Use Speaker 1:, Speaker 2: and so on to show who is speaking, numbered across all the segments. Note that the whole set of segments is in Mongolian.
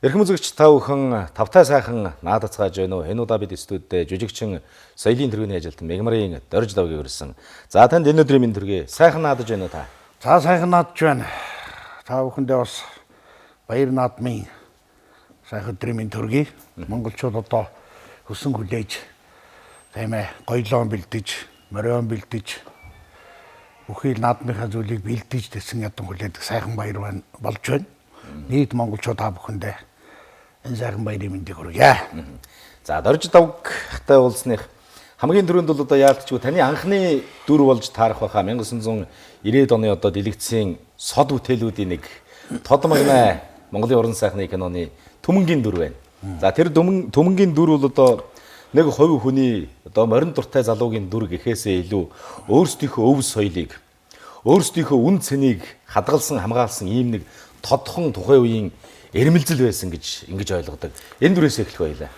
Speaker 1: Эрхэм үзэгч та бүхэн тавтай сайхан наадацгааж байна уу? Энэ удаа бид студид жүжигчин соёлын тэргүүний ажилтан Мегмарын дорж давгийг өрсөн. За танд энэ өдрийн минь төргий. Сайхан наадаж байна уу та?
Speaker 2: За сайхан наадаж байна. Та бүхэндээ бас баяр наадмын сайхан өдрийн минь төргий. Монголчууд одоо хөсөн хүлээж тийм ээ гоёлон бэлдэж, морион бэлдэж бүхий наадмынхаа зүйлийг бэлдэж тэсэн ядан хүлээдэг сайхан баяр болж байна. Нийт монголчууд та бүхэндээ энэ сайхан баярын мэндийг хүргье.
Speaker 1: За дорж давгтай уулзсных хамгийн түрүүнд бол одоо яалтчгүй таны анхны дүр болж таарах байхаа 1990-ад оны одоо дэлгэцийн сод бүтээлүүдийн нэг Тод Магнай Монголын уран сайхны киноны Түмэнгийн дүр байна. За тэр Түмэнгийн дүр бол одоо нэг хувь хүний одоо морин дуртай залуугийн дүр гэхээсээ илүү өөрсдийнхөө өв соёлыг, өөрсдийнхөө үн цэнийг хадгалсан хамгаалсан ийм нэг тодхон тухайн үеийн эрмэлзэл байсан гэж ингэж ойлгодог. Энэ дүрээс эхлэх байлаа.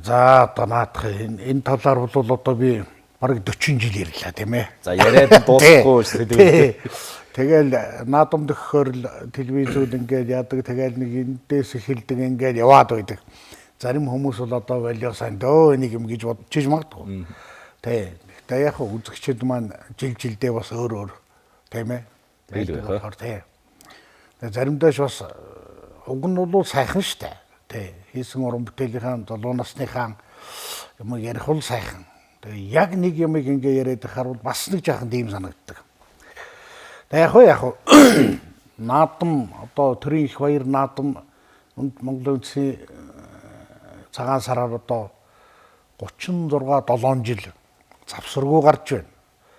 Speaker 2: За одоо наадах энэ талаар бол одоо би бараг 40 жил ярьлаа тийм ээ.
Speaker 1: За яриад дуусахгүй сэдвээ.
Speaker 2: Тэгэл наадам дөхөөр л телевизүүд ингээд яадаг тэгэл нэг эндээс эхэлдэг ингээд яваад байдаг. Зарим хүмүүс бол одоо value сайн дөө энийг юм гэж бодчих магадгүй. Тэ. Гэтэ яг үзэгчид маань жилдээ бас өөр тийм ээ. Тэг. Заримдаа бас уг нь бол сайхан штэ. Тэ. Хийсэн уран бүтээлийнхаа 7 насныхаа юм ярих бол сайхан. Тэгээ яг нэг юмыг ингээ яриад байхаар бол бас нэг жаахан дийм санагддаг. Тэгээ яг наадам одоо төрийн их баяр наадам Монголын үндэсний цагаан сараар одоо 36-7 жил завсаргүй гарч байна.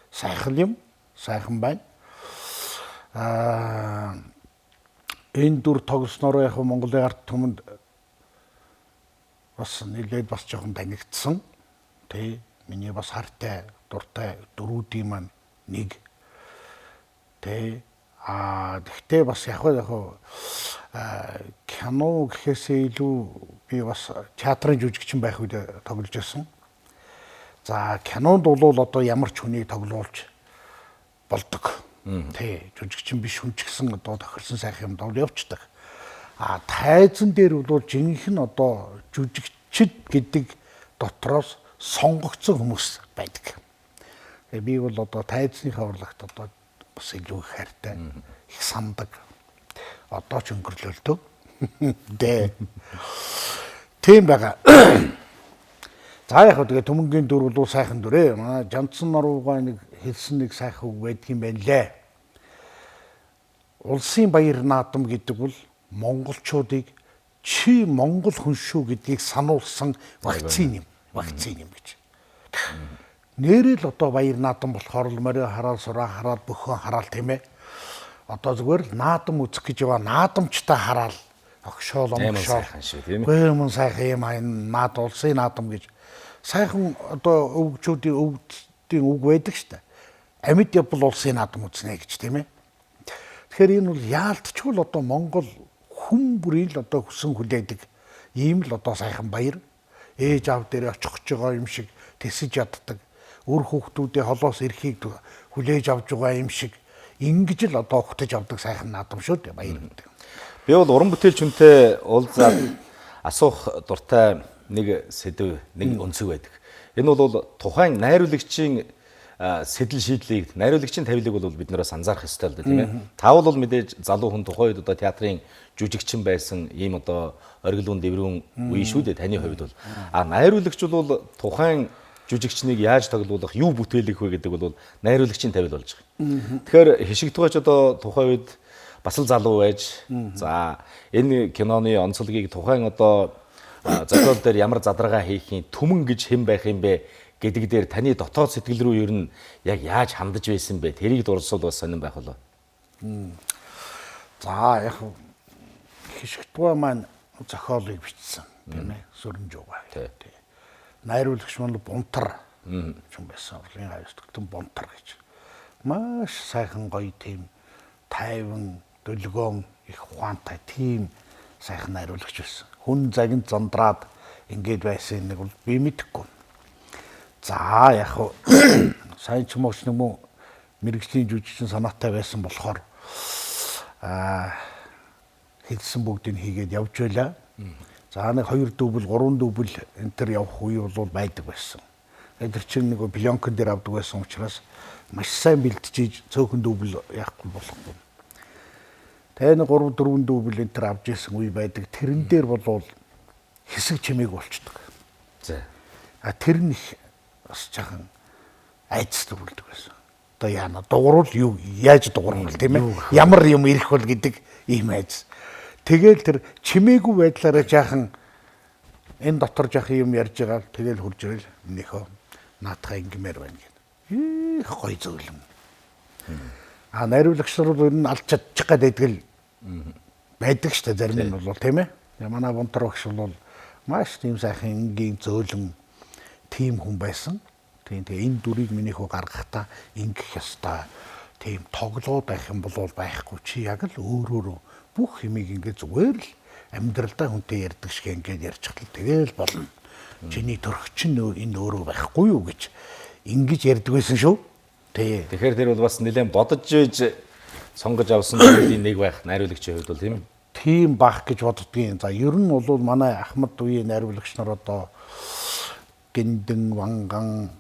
Speaker 2: Сайхан юм, сайхан байна. Энэ дүр тогснороо яг Монголын ард түмэнд бас нэлээд бас жоохон танигдсан. Тэ миний бас хартай, дуртай дөрүүдийн маань нэг. Тэ гэхдээ бас яг кино гэхээсээ илүү би бас театрын жүжигчин байх үед тоглож байсан. За кинонд бол одоо ямар ч хүнийг тоглуулж болдог. Тэ жүжигчин биш хүн ч гэсэн одоо тохирсон сайхан юмд явцдаг. Тайзан дээр бол жинхэнэ одоо жүжигчд гэдэг дотроос сонгогдсон хүмүүс байдаг. Тэгээ би бол одоо тайзныхаа урлагт одоо бас илүү их хайртай, их сандаг. Одоо ч өнгөрлөлтөө. Дээ. Тийм байгаа. За яг тэгээ Түмэнгийн дүр бол сайхан дүрээ. Манай Жандсан Норуугаа нэг хэлсэн нэг сайхан үг байдаг юм байна лээ. Улсын баяр наадам гэдэг бол монголчуудыг чи монгол хүн шүү гэдгийг сануулсан вакцин юм. Вакцин юм гэж. Нэрэл одоо баяр наадам болохоор л морио хараал, сураа хараал, бөхөн хараал тийм ээ. Одоо зүгээр л наадам үзэх гэж яваа наадамчтай хараал огшоол омшоол тийм ээ. Гэмэн сайхан юм энэ наад улсын наадам гэж сайхан одоо өвгчүүдийн өвгдийн үг байдаг штэ. Амьд явбал улсын наадам үзнэ гэж тийм ээ. Тэгэхээр энэ бол яалтчгүй л одоо Монгол хүн бүрийн л одоо хүсэн хүлээдэг ийм л одоо сайхан баяр. Ээж аав дээр очих гэж байгаа юм шиг тэсэж яддаг. Үр хүүхдүүдээ холоос эрхийг хүлээж авч байгаа юм шиг ингэж л одоо ухтаж авдаг сайхан наадам шүү дээ баяр гэдэг.
Speaker 1: Би бол уран бүтээлч хүнтэй уулзаад асуух дуртай нэг сэдв, нэг өнцөг байдаг. Энэ бол тухайн найруулагчийн сэтэл шийдлийг, найруулагчийн тавилыг бол бид нэрээс анзаарах ёстой л да тийм ээ. Таавал бол мэдээж залуу хүн тухайн үед одоо театрын жүжигчин байсан ийм одоо оргилуун дэврүүн үе шүү дээ таны хувьд бол. Найруулагч бол тухайн жүжигчнийг яаж тоглуулах, юу бүтээлэх вэ гэдэг бол найруулагчийн тавил болж байгаа. Тэгэхээр хишигтгөөч одоо тухайн үед бас л залуу байж за энэ киноны онцлогийг тухайн одоо зохиол дээр ямар задрагаа хийхийн түмэн гэж хэн байх юм бэ гэдэг дээр таны дотоод сэтгэл рүү ер нь яг яаж хандаж байсан бэ? Тэрийг дурсуул бас сонирн байх болов.
Speaker 2: За яг хишигтгөө маань зохиолыг бичсэн тийм ээ. Сүрэнжуугаа. Тийм. Найруулагч маань Бунтар юм байсан. Урлын хайрцагтан Бунтар гэж. Маш сайхан гоё тийм тайван дөлгөөн их ухаантай тийм сайхан найруулагч байсан. Хүн загинд зандраад ингэж байсан нэг бол би мэдэхгүй. За яг сайн ч мууч нэг мөн мэрэгжлийн жүжигчин санаатай байсан болохоор хэлсэн бүгдийг хийгээд явж байлаа. За нэг 2 дубль 3 дубль энэ төр явах үе бол байдаг байсан. Тэр чинь нэг пленкэн дээр авдаг байсан учраас маш сайн бэлтжиж цөөхөн дубль яахгүй болохгүй. Тэгээ нэг 3 4 дубль энэ төр авч ирсэн үе байдаг. Тэрэн дээр бол хэсэг чимээг болчдөг.
Speaker 1: За.
Speaker 2: А тэр нь бас жахан айцтай үлддэг байсан. Одоо яана дуурал юу яаж дуурал тийм ээ? Ямар юм ирэх бол гэдэг ийм айц. Тэгэл тэр чимээгүй байдлаараа жахан энэ дотор жахан юм ярьж байгаа. Тэгэл хурж ирэл минийхөө наатахаа ингэмээр байна гэдэг. Их гоё зөвлөм. А найруулагч нар бол энэ алж чадчих гэдэг л байдаг шүү дээ. Зарим нь бол тийм ээ. Манай Бунтар багш бол маш тийм сайхан энгийн зөөлөн тийм хүн байсан. Тийм тэгээ энэ дүрийг минийхөө гаргахдаа ингэх ёстой. Тийм тоглоо байх юм бол байхгүй чи яг л өөрөөрөө бүх юмыг ингээд зүгээр л амьдралдаа хүнтэй ярьдаг шиг ингээд ярьчихлаа. Тэгээл болно. Чиний төрх чинь энэ өөрөө байхгүй юу гэж ингэж ярьдаг байсан шүү. Тий.
Speaker 1: Тэгэхээр тэр бол бас нэлээд бодож иж сонгож авсан зүйлийн нэг байх найруулагчийн хувьд бол тийм ээ.
Speaker 2: Тийм бах гэж боддгийн. За ер нь бол манай Ахмад үеийн найруулагч нар одоо Гиндэн, Ванган,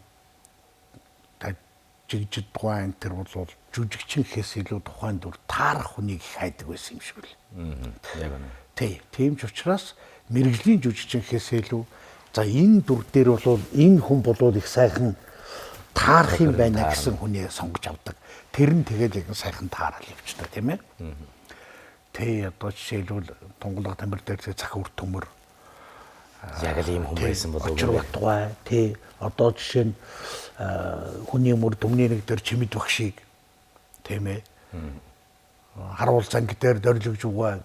Speaker 2: Жигжид тухайн тэр бол жүжигчнээс илүү тухайн дүр таарах хүнийг их хайдаг байсан юм шиг л.
Speaker 1: Яг үнэ.
Speaker 2: Тий. Тийм ч учраас мэрэгжлийн жүжигчнээс илүү за энэ дүр дээр бол энэ хүн болоод их сайхан таарах юм байна гэсэн хүнээ сонгож авдаг. Тэр нь тэгээд яг сайхан таарал явчихдаг тийм ээ. Тий одоо жишээлбэл Тунгалаг тамир дээр цах үр төмөр
Speaker 1: яг л ийм хүн байсан болов уу?
Speaker 2: Очир Батгай тий одоо жишээ нь хүний мөр төмний нэг дээр чимэд багшийг тийм ээ. Харуул занг дээр дөржигж угаа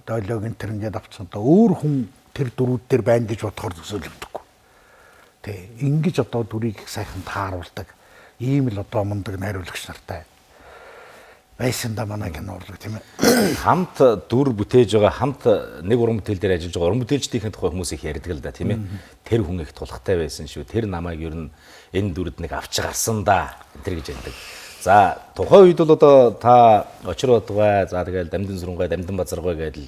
Speaker 2: дойлог энэ төр ингээд авцсан одоо өөр хүн тэр дөрүүд дээр байна гэж бодохоор төсөөлөгдөхгүй. Тий ингэж одоо дүрийг их сайхан тааруулдаг ийм л одоо мундаг найруулагч нартай байсан да манай кино урлаг тийм ээ.
Speaker 1: Хамт дүр бүтээж байгаа хамт нэг уран бүтээл дээр ажиллаж байгаа уран бүтээлчдийн тухай хүмүүс их ярьдаг л да тийм ээ. Тэр хүн их тулхтай байсан шүү. Тэр намайг ер нь энэ дүрд нэг авч гарсан да. Тэр гэж яндаг. За тухайн үед бол одоо та Очир Батгай за тэгэл Дамдын Сүрэнгай, Дамдын Базаргай гэдэл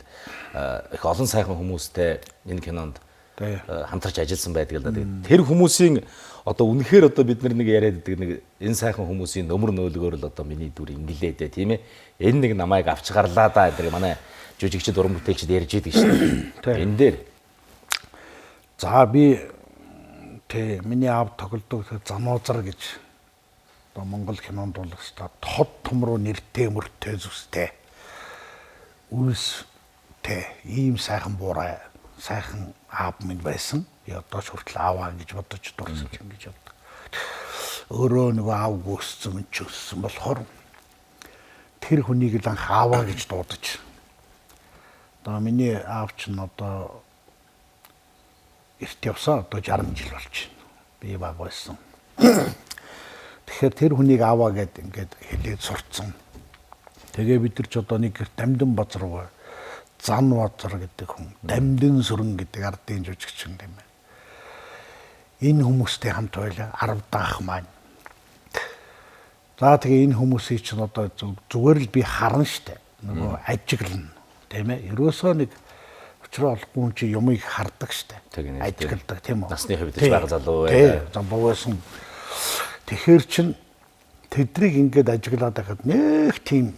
Speaker 1: их олон сайхан хүмүүстэй энэ кинонд хамтарч ажилласан байдаг л да. Тэр хүмүүсийн одоо үнэхээр одоо бид нар нэг яриад байдаг нэг энэ сайхан хүмүүсийн нөмөр нөөлгөөр л одоо миний дүр инглээ дээ тийм ээ. Энэ нэг намайг авч гарлаа да гэдэг манай жүжигчд уран бүтээлчд ярьж идэг шүү дээ. Энэ дээр
Speaker 2: за би тий миний аав тоглодог Замоозар гэж одоо Монгол кинонд бол өстой тод том руу нэртэй мөртэй зүстэй үлс тий ийм сайхан буурай сайхан аав минь байсан. Би одоо ч хүртэл ааваа гэж бодож дурсан юм гэж боддог. Өөрөө нөгөө аав гүйцсэн ч өссөн болохоор тэр хүнийг л анх ааваа гэж дуудаж. Одоо миний аав ч н одоо эрт явсаа одоо 60 жил болж байна. Би баг байсан. Тэгэхээр тэр хүнийг ааваа гэд ингээд хэлээд сурцсан. Тэгээ бид нар ч одоо нэг Дамдын Базаргай Зан Базар гэдэг хүн, Дамдын Сүрэн гэдэг ардын жүжигч юм байна. Энэ хүмүүстэй хамт байлаа 10 даах маань. За тэгээ энэ хүмүүсийг ч одоо зүгээр л би харна штэ. Нөгөө ажиглана. Тийм ээ. Ерөөсөө нэг учраа олохгүй чи юмыг хардаг штэ. Ажигладаг тийм үү.
Speaker 1: Насны хувьд ч бага залуу
Speaker 2: бай. Тийм. Залуу байсан. Тэгэхэр чин тэдрийг ингээд ажиглаад байхад нэг тийм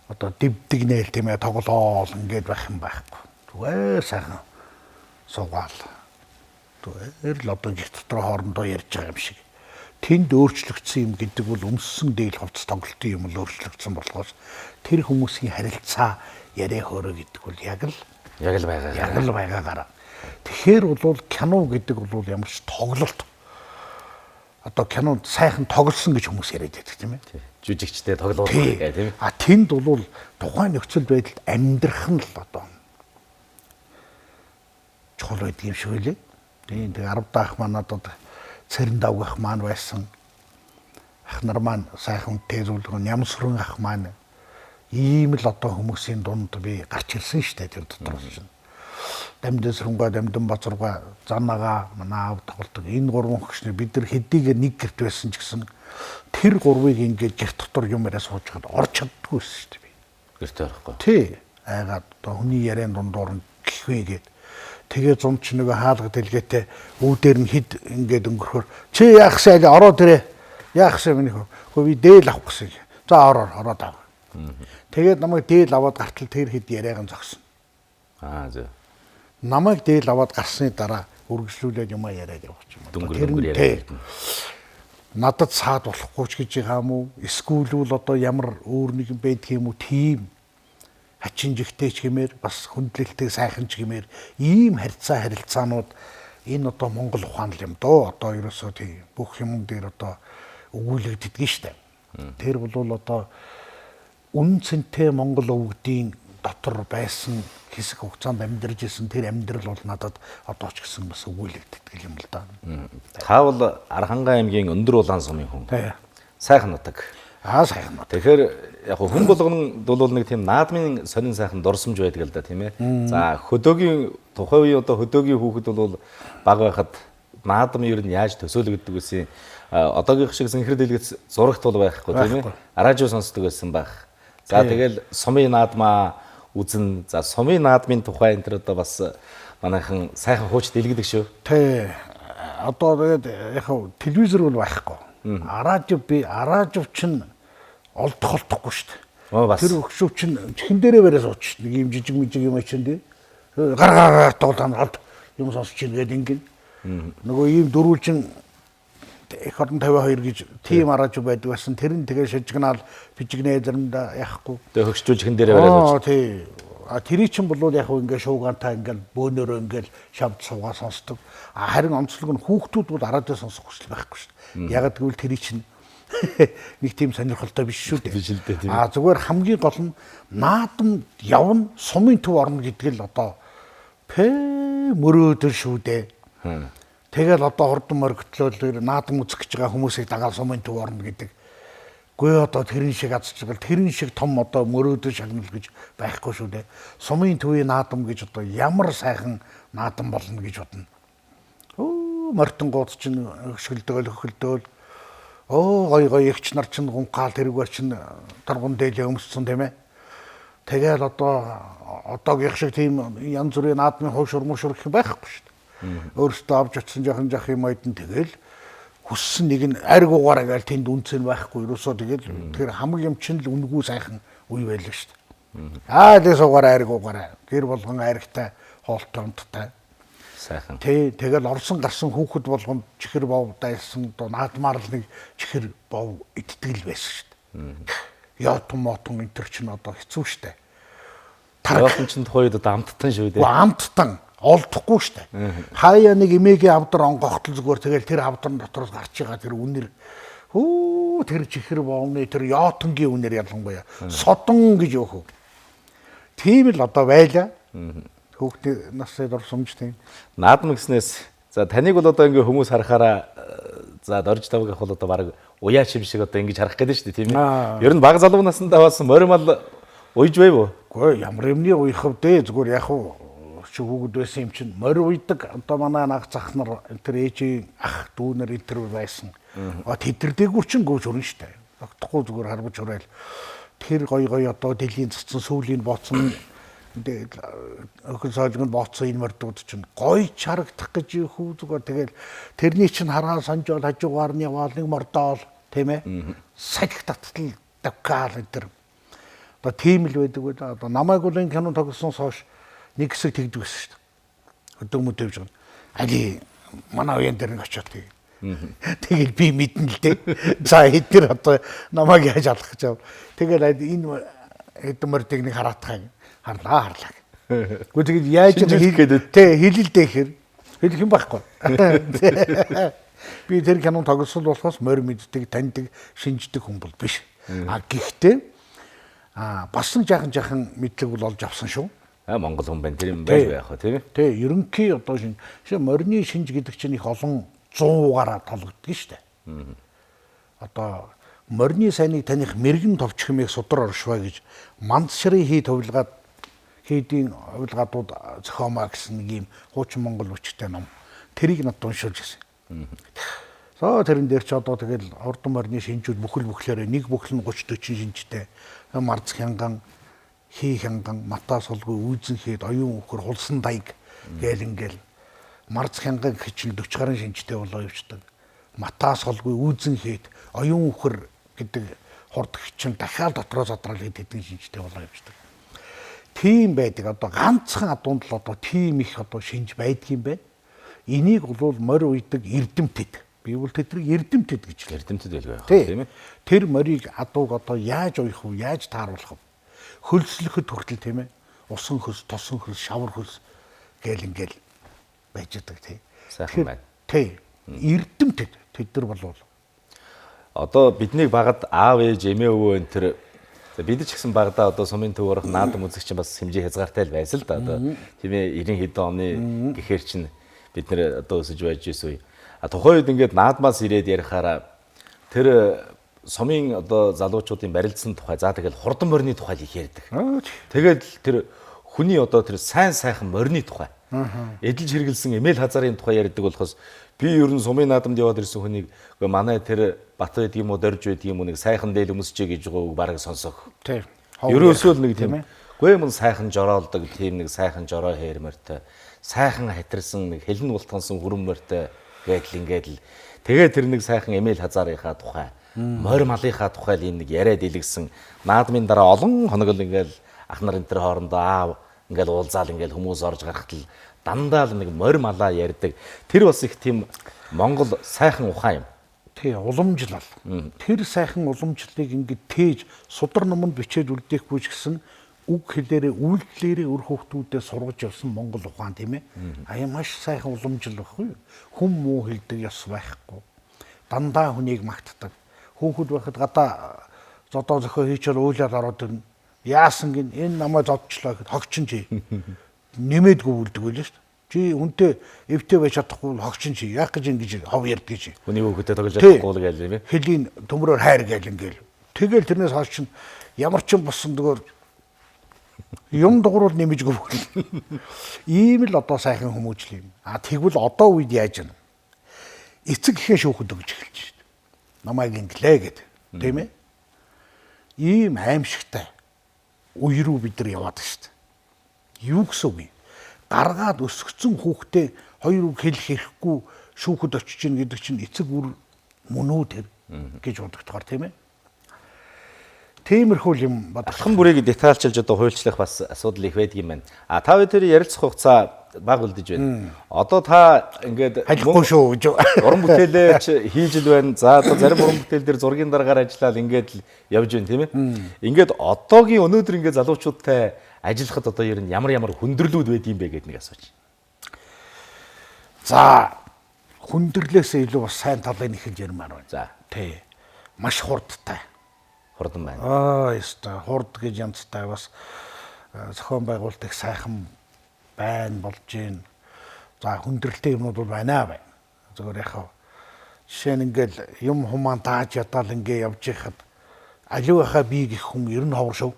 Speaker 2: одоо дивдэгнэл тийм ээ тоглоол ингээд байх юм байхгүй. Зүгээр сайхан суугаал. Тэр л одоо их дотор хоорондоо ярьж байгаа юм шиг. Тэнд өөрчлөгдсөн юм гэдэг бол өмссөн дээл хувцас тоглолтын юм л өөрчлөгдсөн болохоос тэр хүмүүсийн харилцаа яриа хөөрэ гэдэг бол яг л байгаагаар. Тэгэхээр бол кино гэдэг бол ямар ч тоглолт. Одоо кинонд сайхан тоглосон гэж хүмүүс яриад байдаг тийм ээ.
Speaker 1: Жүжигчтэй тоглоулах гэх тийм ээ.
Speaker 2: А тэнд бол тухайн нөхцөл байдалд амьдрах нь л одоо чухал байдаг юм шиг үлээ. Тийм тэг 10 даах маань одоо цэрэн давгах маань байсан. Ах нар маань сайхан тээзүүлгэн Нямсрын ах маань ийм л одоо хүмүүсийн дунд би гарч ирсэн шүү дээ тэр дотор чинь. Дамдын Сүрэнгай, Дамдын Базаргай, Занага манай аав тоглодог. Энэ гурван хөгшнөр бид нар хэдийгээр нэг гэрт байсан ч гэсэн тэр гурвыг ингээд гэрт дотор юм яриа суужгаад орч чаддгүй шүү дээ би.
Speaker 1: Гэртээ орохгүй.
Speaker 2: Тий. айгаад одоо хүний яриан дундуур нь гихвэ гээд тэгээ зун ч нөгөө хаалга дэлгээтэй үүдээр нь хид ингээд өнгөрөхөр чи яах сайн ороод ирээ яах сайн миний хөө би дээл авах гэсэн. За ороод ав. Тэгээд намайг дээл аваад гартал тэр хэд яриаг нь зогсон.
Speaker 1: Зөв.
Speaker 2: Намайг дээл аваад гарсны дараа үргэлжлүүлээд юм яриад явах юм.
Speaker 1: Дүнгэр яриад.
Speaker 2: Надад цаад болохгүй ч гэж байгаа юм уу? Эсвэл бол одоо ямар өөр нэгэн байдаг юм уу? Тийм хачин жигтэй ч гэмээр бас хүндлэлтэй сайхан ч гэмээр ийм харилцаанууд энэ одоо Монгол ухаан л юм доо. Одоо ерөөсөө тийм бүх юм дээр одоо өгүүлэгддэг штэ. Тэр бол одоо үнэн цэнтэй Монгол өвгдийн дотор байсан хэсэг хугацаанд амьдарч исэн тэр амьдрал бол надад одоо ч гэсэн бас өгүүлэгддэг юм л да.
Speaker 1: Та бол Архангай аймгийн Өндөр Улаан сумын хүн. Сайхан нутаг.
Speaker 2: Сайхан нутаг.
Speaker 1: Тэгэхээр яг хүн болгонд бол нэг тийм наадмын сонин сайхан дурсамж байдаг л да тийм ээ. За хөдөөгийн тухайн үеийн одоо хөдөөгийн хүүхэд бол баг байхад наадам ер нь яаж төсөөлөгддөг гэсэн одоогийн шиг сэнхэр дэлгэц зурагт бол байхгүй тийм ээ. Радио сонсдог байсан байх. За тэгэл сумын наадмаа үзэн за сумын наадмын тухай энэ төр одоо бас манайхан сайхан хууч дэлгэдэг шүү.
Speaker 2: Тэ. Одоо тэгээд яг телевизэр бол байхгүй. Радио чинь олдохгүй шүү дээ. Тэр өгшөв чинь чихэн дээрээ барай сууч шүү. Нэг юм жижиг юм чинь тий. Гар тоглоомд юм сонсч ийн гэдэг ингэн. Нөгөө ийм дөрвөлжин их орон 52 гэж тийм радио байдаг байсан. Тэр нь тэгээ шижигнаал бижигнээ заримдаа яахгүй.
Speaker 1: Тэгээ хөгжүүлж хэн дээрээ барай сууч.
Speaker 2: Тий. Тэрий чинь бол яг ингээ шуугаантай ингээл бөөнөрөө ингээл шавд суугаа сонсдог. Харин онцлог нь хүүхдүүд бол радио сонсох хүсэл байхгүй шүү дээ. Яг гэвэл тэрий чинь нэг тийм сонирхолтой биш шүү дээ.
Speaker 1: Биш л дээ тийм.
Speaker 2: Зүгээр хамгийн гол нь наадам явна сумын төв орно гэдэг л одоо мөрөөдөл шүү дээ. Тэгэл одоо хурдан морготлол наадам үзэх гэж байгаа хүмүүсийг дагаад сумын төв орно гэдэг. Гүй одоо тэрэн шиг азчгал тэрэн шиг том одоо мөрөөдөл шагнал гэж байхгүй шүү дээ. Сумын төвийн наадам гэж одоо ямар сайхан наадам болно гэж бодно. Мортонгууд чинь хөшгөлдөөл гой ягч нар чинь гунхаал тэрүүгээр чинь торгон дээлээ өмссөн тийм ээ. Тэгэл одоогийн шиг тийм янз бүрийн наадмын хуушур мушур гэх байхгүй шүү дээ. Өөрөөсөө авч очсон жоохон юм айдан тэгэл хүссэн нэг нь ариг угаараа гээл тэнд үнцэн байхгүй ерөөсөө тэгэл тэр хамаг юм чинь л үнгүү сайхан үе байлаа шүү дээ. Дээс угаараа ариг угаараа гэр болгон аригтай хоолтонттай
Speaker 1: сайхан.
Speaker 2: Тэгэл орсон гарсан хүүхэд болгонд чихэр бов дайсан одоо наадмаар л нэг чихэр бов идтгэл байсан шүү дээ. Ятон энэ төр чинь одоо хэцүү шүү дээ.
Speaker 1: Ятон чинь тухайд одоо амттан шүү дээ.
Speaker 2: Амттан олдохгүй штэ. Хаяа нэг эмээгийн авдар онгогтол зүгээр тэгэл тэр авдар дотроос гарч байгаа тэр үнэр тэр чихэр боомны тэр яотонгийн үнэр ялангуяа содон гэж өөхөө. Тийм л одоо байлаа. Хүүхдээ настай дурсамж тийм.
Speaker 1: Наадам гэснээс за таныг бол одоо ингээ хүмүүс харахаараа за дорж тавгах бол одоо баг уяа чим шиг одоо ингэж харах гэдэг шүү дээ тийм ээ. Ер нь баг залуу наснда бас моримал уйж байв уу?
Speaker 2: Гэхдээ ямар юмны уйх вэ? Зүгээр яг уу хүүхэд байсан юм чинь морь уйдаг одоо манай наг зах нар тэр ээжийн ах дүүнэр энэ төр байсан. Тэдэр дээгүр чинь гүйж өрнө штэ. Тогтохгүй зүгээр харбаж урайл. Тэр гой одоо дэлхийн цэцэн сүүлийн бооцсон өхөн соолгонд бооцсон энэ мордууд чинь гой чарагдах гэж хүү зүгээр тэгэл тэрний чинь хараа санжоол хажуугаар нь яваал нэг мордоол тийм ээ. Сахих татлал давкаал энэ төр. Одоо тийм л байдаг үү? Одоо намайг бол энэ кино тогссон хойш нэг хэсэг тэгдэг байсан шүү дээ. Өдөг мөдөж байгаа. Али манай уян дээр нэг очиод тий. Тэгэл би мэднэ л дээ. За хэдэр одоо намайг яаж алах гэж байна. Тэгэл энэ хэдмэрдэг нэг хараатах харлаа. Гэхдээ тэгэл яаж хэлэлдээ хэр хэлэх юм байхгүй. Би тэр кинон тоглосон болохоос морь мэддэг, таньдаг, шинждэг хүн бол биш. Гэхдээ бас нэг жаахан мэдлэг бол олж авсан шүү.
Speaker 1: Монгол хүн байна тэр юм байж байх тийм ээ.
Speaker 2: Тэ ерөнхий одоо морины шинж гэдэг чинь их олон 100-аараа толгоддог шүү дээ. Одоо морины сайныг таних мэрэгэн товч хэмээх судар оршваа гэж манд ширийн хийдийн хувилгаадууд зохиомоо гэсэн нэг юм хуучин монгол хүчтэй ном. Тэрийг надад уншуулж гисэн. За тэрэн дээр ч одоо тэгэл ордон морины шинжүүд бүхэл бүхлээрээ нэг бүхэл нь 30 40 шинжтэй марц хянган хий хянган матаа солгүй үйзэн хэд оюун үхэр хулсан дайг гээл ингээл марц хянган хичин 40 гаруй шинжтэй болоо явждаг. Матаа солгүй үйзэн хэд оюун үхэр гэдэг хурд хичин дахиад дотроо задрал гэдэг шинжтэй болоо явждаг. Тийм байдаг. Одоо ганцхан адуунд л одоо тийм их одоо шинж байдгийн байна. Энийг бол морь уйдаг эрдэмтэд. Би бол тэднийг эрдэмтэд гэж хэлээ.
Speaker 1: Эрдэмтэд байлгүй яах
Speaker 2: тийм ээ. Тэр морийг адууг одоо яаж уйх вэ? Яаж тааруулах вэ? Хөлслөхөд хүртэл тийм ээ. Усан хөс, тосон хөс, шавар хөс гээл ингээл байж байгаа тийм.
Speaker 1: Сайхан байна.
Speaker 2: Тийм. Эрдэмтэд тэд нар бол
Speaker 1: одоо биднийг багад аав ээж эмээ өвөө энэ төр бид ч гэсэн багада одоо сумын төвөөрөх наадам үзэгч бас хэмжээ хязгаартай л байсан л да одоо тийм ээ 90 хэдэн оны гэхээр чинь бид нэр одоо өсөж байж исэн үе. Тухайн үед ингээд наадмаас ирээд ярихаараа тэр сумын одоо залуучуудын барилдсан тухай за тэгэл хурдан морины тухай их ярьдаг. Тэгээд тэр хүний одоо тэр сайн сайхан морины тухай эдэлж хэрэгэлсэн эмээл хазарын тухай ярьдаг болохоос би ер нь сумын наадамд яваад ирсэн хүнийг үгүй манай тэр бат байд юм уу дорж байд юм уу нэг сайхан дээл өмсчээ гэж байгаа бараг сонсох.
Speaker 2: Тийм.
Speaker 1: Ерөөсөө л нэг тийм үгүй юм сайхан жороолдог тийм нэг сайхан жороо хээрмэртэй сайхан хатирсан нэг хэлэн бултгансан хүрэн морьтой гэдэл ингээд л тэгээд тэр нэг сайхан эмээл хазаарынхаа тухай морь малынхаа тухай л ийм нэг яриад илгэсэн наадмын дараа олон хоног л ингээд ах нар энэ төр хоорондоо аав ингээд уулзаал ингээд хүмүүс орж гарахт л дандаа л нэг морь малаа ярьдаг. Тэр бас их тийм Монгол сайхан ухаан юм.
Speaker 2: Тий, уламжлал. Тэр сайхан уламжлалыг ингээд тээж судар номонд бичээд үлдээхгүй ч гэсэн үг хэлээрээ үйлдэлээрээ өр хөвгтүүдэд сургаж явсан Монгол ухаан тийм ээ. Аяа маш сайхан уламжлал баггүй. Хүм муу хэлдэг ёс байхгүй. Дандаа хүнийг магтдаг. Хүүхэд байхад гадаа зодоо зөхөө хийчээр уйлаад ороод ирнэ. Яасан гин энэ намайг зодчлоо гэхэд хогчин чи. Нэмээдгүй үлдэг байлаа шүү дээ. Чи хүнтэй эвтэй байж чадахгүй хогчин чи. Яах гэж ингэж хов ярьдаг чи.
Speaker 1: Хүний хүүхдэд тоглож чадахгүй л гээл юм ээ.
Speaker 2: Хэлийн төмрөөр хайр гээл ингээл. Тэгэл тэрнээс хойш чинь ямар ч юм болсон дөөр юм дугуйр нэмжгүй бүгд. Ийм л одоо сайхан хүмүүжил юм. Тэгвэл одоо үед яаж юм? Эцэг ихээ шүүхэд өгч эхэлж шүү дээ. Намайг инглээ гэд. Тийм ээ? Ийм аимшигтай үе рүү бид нар яваад шүү дээ. Юу гэсэн үг юм? Гаргаад өсгцэн хүүхдээ хоёр үг хэлэх хэрэггүй шүүхэд очиж гин гэдэг чинь эцэг үр мөн үү тэр гэж бодогдохоор тийм ээ? Тиймэрхүү юм
Speaker 1: Алхам бүрийг детальчилж одоо хуульчлах бас асуудал их байдаг юм байна. Та хоёр тэр ярилцах хугацаа бага үлдэж байна. Одоо та ингээд
Speaker 2: хайлахгүй шүү гэж
Speaker 1: уран бүтээлээ хийж л байна. За одоо зарим уран бүтээл дээр зургийн дараагаар ажиллаад ингээд л явж байна тийм ээ. Ингээд одоогийн өнөөдөр ингээд залуучуудтай ажиллахад одоо ер нь ямар хүндрэлүүд байд юм бэ гэдэг нэг асууж.
Speaker 2: За хүндрэлээсээ илүү бас сайн талыг нэхэж ярмаар байна.
Speaker 1: За
Speaker 2: тий. Маш хурдтай.
Speaker 1: Хурдан байна.
Speaker 2: Яста хурд гэж янзтай бас зохион байгуулалт их сайхан байна болж гин. За хүндрэлтэй юмнууд бол байна. Зөвхөн яхав. Жишээ нь ингээл юм хумаан тааж ятаал ингээ явж байхад аливаахаа би гэх хүн ер нь ховор шов.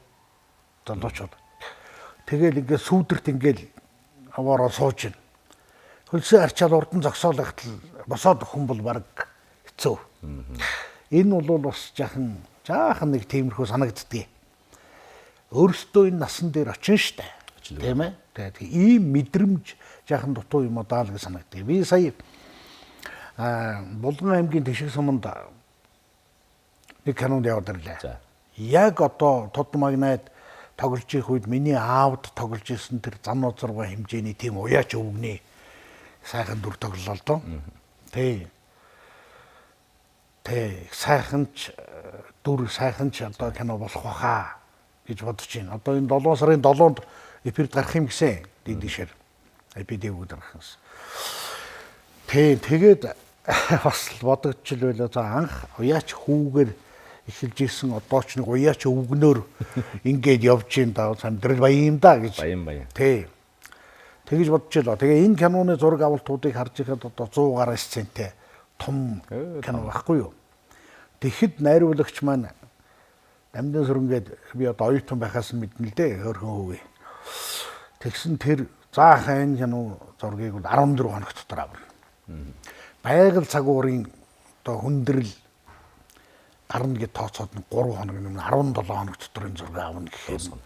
Speaker 2: Залуучууд. Тэгэл ингээ сүүдэрт ингээл аваараа сууж гин. Хөлсөө арчаад урдан зогсоолохт л босоод хүн бол баг хэцүү. Энэ бол бас жаахан нэг тиймэрхүү санагддгийг. Өөрөөсөө энэ насан дээр очин штэ. Тийм ээ. Тэгээд ийм мэдрэмж жаахан дутуу юм даа л гэж санагддгийг. Би сая Булган аймгийн Тэшиг суманд нэг кинонд яваад ирлээ. Яг одоо Тод магнайд тоглож их үед миний аавд тоглож исэн тэр зам нозрого хэмжээний тийм уяач өвгний сайхан дүр тоглолоо л доо. Тий. Сайханч дүр сайханч одоо кино болох баха гэж бодож байна. Одоо энэ 7 сарын 7-нд эфирд гарах юм гэсэн дийшэр. Эпидемик гарахаас. Тэгээд бас бодогдчихл байлаа. За анх уяач хүүгээр эхэлж исэн одоо ч нэг уяач өвгнөөр ингээд явж гин даа амьдрал баян юм да гэж.
Speaker 1: Баян.
Speaker 2: Тий. Тэгэж бодчихлоо. Тэгээ энэ киноны зураг авалтуудыг харж байхад одоо 100 гаруй сцентэй том кино байхгүй юу? Тэгэхэд найруулагч маань Намдын сүрэнгээд би одоо оюутан байхаас мэднэ л дээ хөрхөн хөвгөө. Тэгсэн тэр заахын кино зургийг бол 14 хоног дотор авна. Байгаль цагуурын одоо хүндрэл гарна гэж тооцоод 3 хоног юм 17 хоног дотор энэ зураг авна гэх юм.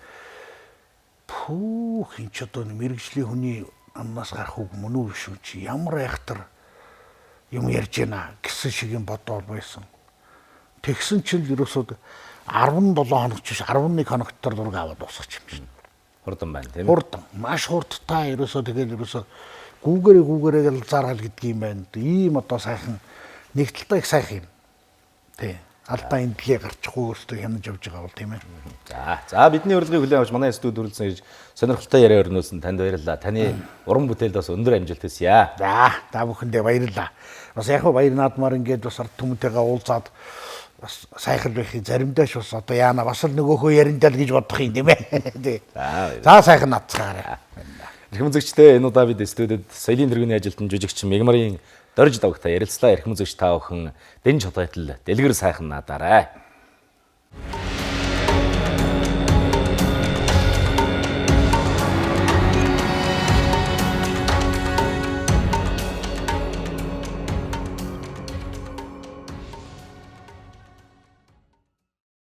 Speaker 2: Пүүх энэ ч одоо мэрэгжлийн хүний амнаас гарах үг мөн үү шүү чи ямар айхтар юм ярьж байна гэсэн шиг юм бодоод байсан. Тэгсэн чинь ерөөсөө 17 хоног ч биш 11 хоног дотор зураг аваад дуусгач юм шин.
Speaker 1: Хурдан байна тийм ээ.
Speaker 2: Хурдан маш хурдтай ерөөсөө тэгээд ерөөсөө гүүгэрээ л заргал гэдгийг юм байна. Ийм одоо сайхан нэг талтай их сайхан юм. Тий. Алдаа энэгээ гарчихгүй өөртөө хянаж явж байгаа бол тийм ээ.
Speaker 1: За бидний урилгыг хүлээн авч манай студид үргэлжлэн ирж сонирхолтой яриа өрнүүлсэн танд баярлалаа. Таны уран бүтээлд бас өндөр амжилт хүсье.
Speaker 2: За та бүхэндээ баярлалаа. Бас яг баяр наадмаар ингээд бас ард түмэнтэйгээ уулзаад бас сайхан байхыг заримдаа ч бас одоо яана бас л нөгөөхөө яриндаа л гэж бодох юм тийм ээ. Тий. За сайхан нацгаарай.
Speaker 1: Эрхэм үзэгчдээ энэ удаа бид студид соёлын тэргүүний ажилтан жүжигчин Мегмарын Дорж Давгтай ярилцлаа. Эрхэм үзэгч та бүхэн дэн чотгойтол дэлгэр сайхан надаарай.